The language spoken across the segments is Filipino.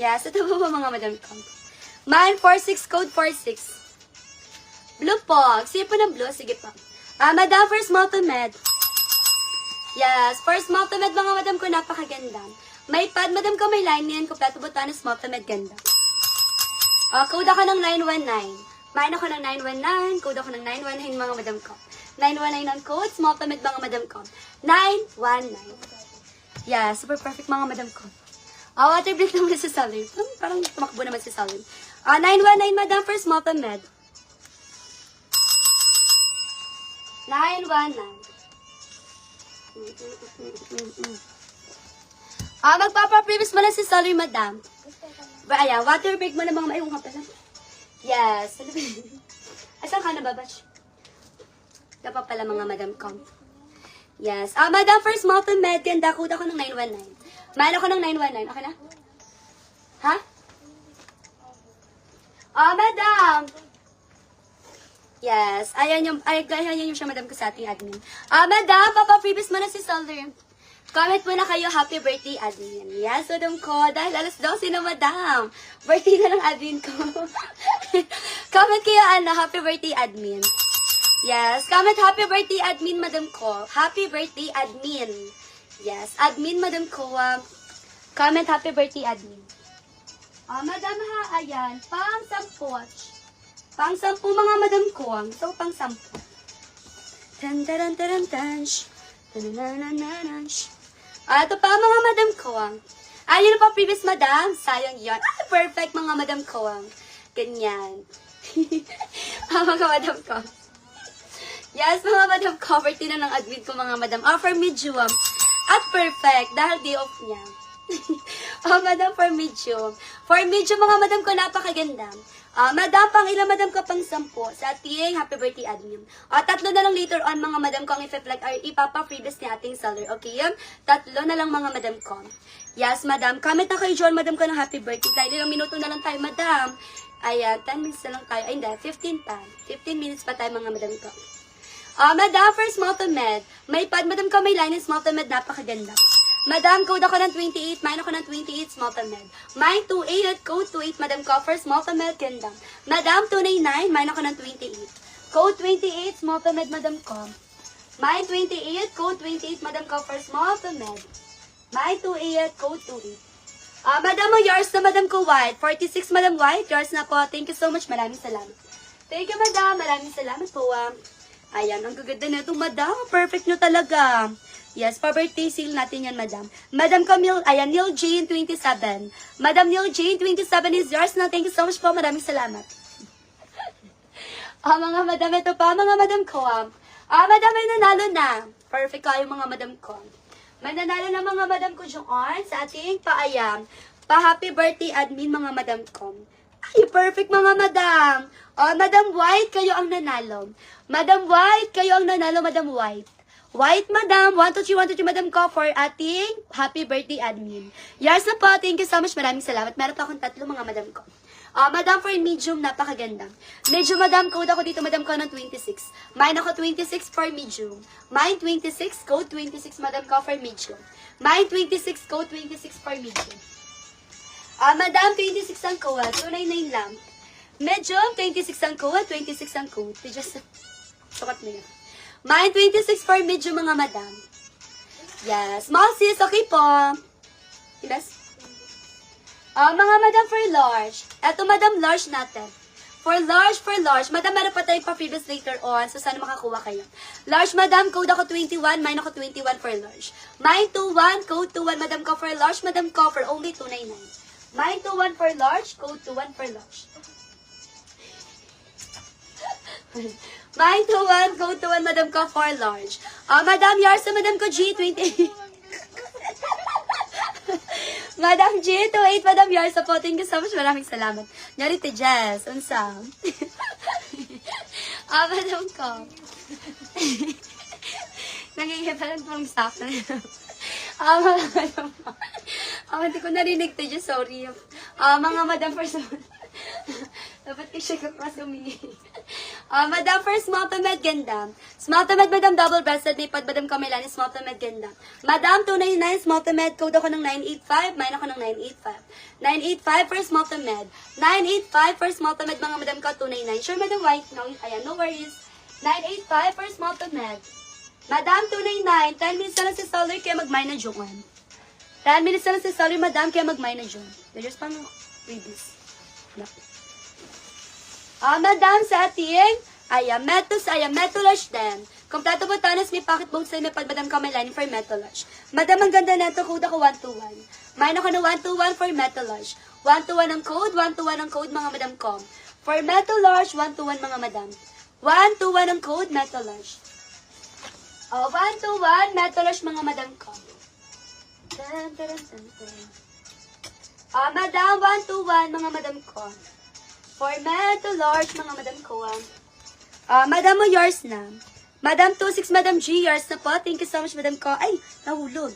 Yes, ito po mga madam ko. Mine 46, code 46. Blue po. Sige po ng blue. Sige po. Madam, first multimed. Yes, first multimed mga madam ko, napakaganda. May pad, madam ko, may line yan. Kompleto botanis, multimed, ganda. Code ako ng 919. Mine ako ng 919. Code ako ng 919 mga madam ko. 919 ang code. Multimed mga madam ko. 919. Yeah, super perfect mga madam ko. Water break naman si Salim. Parang tumakbo naman si Salim. 919 madam, first multimed. 919. Magpapa-previous mo na si Salim, madam. Ayan, water break mo na mga maayong nga pala. Yes. Asan ka na, babach? Dapat pala mga madam ko. Yes. Madam, first multimed. Ganda, kuda ko ng 919. Mahal ako ng 919. Okay na? Ha? Madam! Yes. Ayan yung siya, madam ko sa ating admin. Madam, papa-previous mo na si Salim. Comment mo na kayo, happy birthday, admin. Yes, madam ko. Dahil alas 12 na, madam. Birthday na ng admin ko. Comment kayo, happy birthday, admin. Yes, comment happy birthday, admin, madam ko. Happy birthday, admin. Yes, admin, madam ko. Comment happy birthday, admin. Madam ha, ayan. Pang-sampu. Pang-sampu, mga madam ko. So, pang-sampu. Tan-taran-taran-tansh. Tan-na-na-na-nansh. Ito pa, mga madam ko. Yun pa, previous madam. Sayang yun. Perfect, mga madam ko. Ganyan. Mga madam ko. Yes, mga madam ko. Birthday na ng admin ko, mga madam. For medium. At perfect. Dahil day off niya. Madam, for medium. For medium, mga madam ko, napakaganda. Madam, pang ilang madam ko, pang 10 sa ating happy birthday admin. Tatlo na lang later on, mga madam ko, ang i-reflect ay ipapa-previous ni ating seller. Okay, yun? Tatlo na lang, mga madam ko. Yes, madam. Comment na kayo, John, madam ko, ng happy birthday. Dahil ilang minuto na lang tayo, madam. Ayan, 10 minutes na lang tayo. Ay, hindi, 15 pa. 15 minutes pa tayo, mga madam ko. Madam, first multimed. May pad, madam ko, may line is multimed, napakaganda. Madam, code ako ng 28, mine ako ng 28, multimed. Mine 28, code 28, madam ko, first multimed, ganda. Madam, 299, mine ako ng 28. Code 28, multimed, madam ko. Mine 28, code 28, madam ko, first multimed. Mine 28, code 28. Madam, yours na, madam ko, white. 46, madam, white. Yours na po. Thank you so much. Maraming salamat. Thank you, madam. Maraming salamat po. Ayan, ang gaganda na ito, madam. Perfect nyo talaga. Yes, pa-birthday sale natin yan, madam. Madam Camille, ayan, Neil Jane 27. Madam Neil Jane 27 is yours na. Thank you so much po. Maraming salamat. Mga madam, ito pa, mga madam ko. Madam, may nanalo na. Perfect kayo, mga madam ko. May nanalo na mga madam ko dyan sa ating paayam. Pa-happy birthday admin, mga madam ko. Ay, perfect, mga madam. Madam White, kayo ang nanalo. Madam White, kayo ang nanalo, Madam White. White, madam. 1, 2, 3, 1, 2, 3, madam ko for ating happy birthday admin. Yes na po. Thank you so much. Maraming salamat. Meron pa akong tatlo, mga madam ko. Madam, for medium, napakaganda. Medium, madam, code ako dito, madam ko ng 26. Mine ako 26 for medium. Mine 26, code 26, madam ko for medium. Mine 26, code 26 for medium. Madam, 26 ang code. 299 lang. Medium, 26 ang code. 26 ang code. Just, sukat mo yan. Mine 26 for medium, mga madam. Yes. Small sis, okay po. Yes. Mga madam for large. Eto, madam, large natin. For large. Madam, meron pa tayong pa-previous later on. So, sana makakuha kayo. Large, madam, code ako 21. Mine ako 21 for large. Mine 21, code 21. Madam ko for large. Madam ko for only 299. Mine 21 for large. Code 21 for large. Mine 21, code 21, madam ko for large. Madam, yours na madam ko G20. Madam G28, madam yours na po. Thank you so much. Maraming salamat. Nyari te Jess. Unsam. Madam ko. Nangingipalan pong staff na yun. Madam ko. Hindi ko narinig te Jess. Sorry. Mga madam for dapat kasi ka pa sumingi. Madam, for small to med ganda. Small to med, madam, double-breasted. May pad, madam, Kamelani, small to med ganda. Madam, 299, small to med. Code ako ng 985. Mine ako ng 985. 985 for small to med. 985 for small to med, mga madam ka, 299. Sure, madam, white. No, ayan, no worries. 985 for small to med. Madam, 299. 10 minutes na lang si Solar, kaya mag-mine na Joan. 10 minutes na lang si Solar, madam, kaya mag-mine na Joan. There's pa mga babies. No. Madam, sa ating metulash din. Kompleto po tanas, may pocket boat sa may madam Kamelani for metulash. Madam, ang ganda neto, code ako 121. Mine ako na 121 for metulash. 121 ang code, 121 ang code, mga madam ko. For metulash, 121 mga madam. 121 ang code, metulash. 121, metulash mga madam ko. Madam, 121 mga madam ko. For metulash, mga madam ko. Madam mo, yours na. Madam 26, Madam G, yours na po. Thank you so much, madam ko. Ay, nahulog.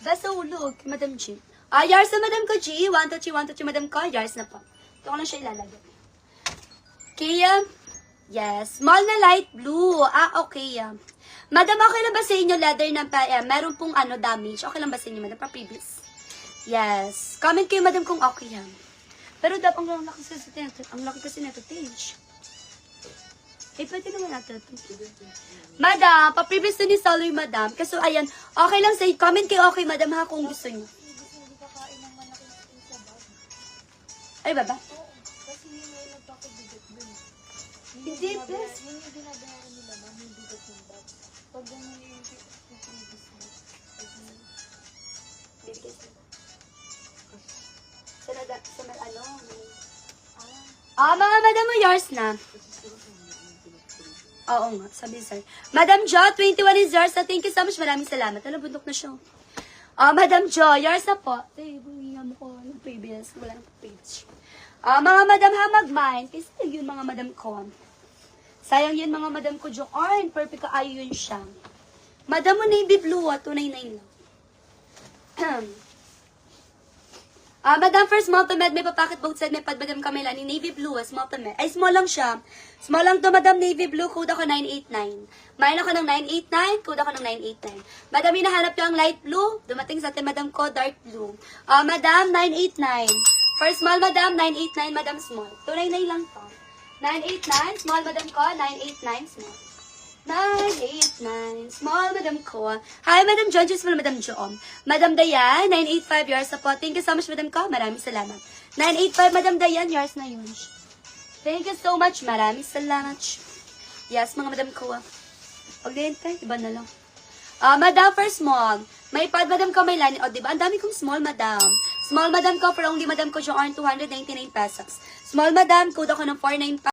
Basta hulog, madam G. Yours na, madam ko, G. 123, madam ko. Yours na po. Ito ko lang siya ilalagay. Kaya, yes. Small na light blue. Okay. Madam, okay lang ba sa inyo leather na meron pong damage? Okay lang ba sa inyo, madam? Pa-previous. Yes. Comment kayo, madam, kung okay yan. Pero ang laki kasi nito, Tage. Pwede naman natin ito. Madam, pa-previous na ni Solar, madam. Kasi, ayan, okay lang sa'yo. Comment kayo, okay, madam, ha, kung gusto niyo. Ay, baba? Kasi yung may nagpapabigat dun. Hindi, plus. Yun yung binabayaran nila, ma'am, yung bigat ng bag. Pag gano'n yung previous mo, Bibigay sa'yo. Mga madam mo, yours na. Oo nga, sabi sir. Madam Jo, 21 is yours. Thank you so much. Maraming salamat. Bundok na siya. Madam Jo, yours na po. Bungingan mo ko ng previous. Wala nang page. Mga madam ha, mag-mine. Kasi yun mga madam ko. Sayang yun mga madam ko, Jo. Perfect ka, ayo yun siya. Madam mo, navy blue, 299 lang. Madam, for small to med, may papacket both side, may pad, madam Kamelani, navy blue, small to med. Ay, small lang siya. Small lang to, madam, navy blue, code ako 989. Mayroon ako ng 989, code ako ng 989. Madam, hinahanap nyo ang light blue, dumating sa atin, madam ko, dark blue. Madam, 989. For small, madam, 989, madam, small. 299 lang to. 989, small, madam ko, 989, small. 989, small, madam ko. Hi, madam John, just for madam Joom. Madam Dayan, 985, yours na po. Thank you so much, madam ko. Maraming salamat. 985, madam Dayan, yours na yun. Thank you so much. Maraming salamat. Yes, mga madam ko. Huwag na yun, iba na lang. Madam, for small. May pad, madam ko, may line. O, diba? Ang dami kong small, madam. Small, madam ko, for only, madam ko, Joan, 299 pesos. Small, madam, code ako ng 495.